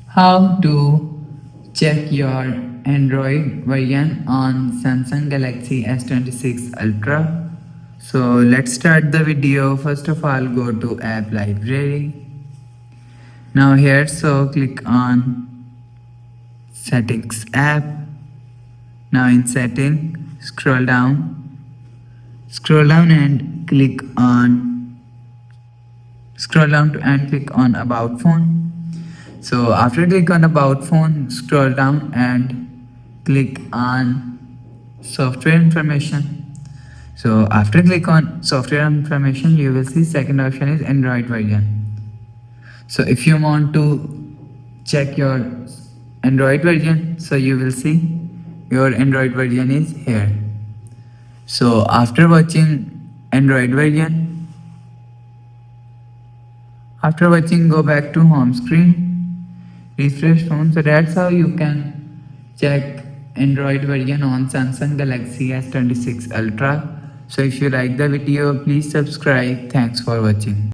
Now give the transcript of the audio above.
How to check your Android version on Samsung Galaxy S26 Ultra. So let's start the video. First of all, go to app library. Now here, so click on settings app. Now in setting, scroll down and click on about phone. So after click on about phone, scroll down and click on software information. So after click on software information, you will see second option is Android version. So if you want to check your Android version, so you will see your Android version is here. So after watching Android version, go back to home screen, refresh phone. So that's how you can check Android version on Samsung Galaxy S26 Ultra. So if you like the video, please subscribe. Thanks for watching.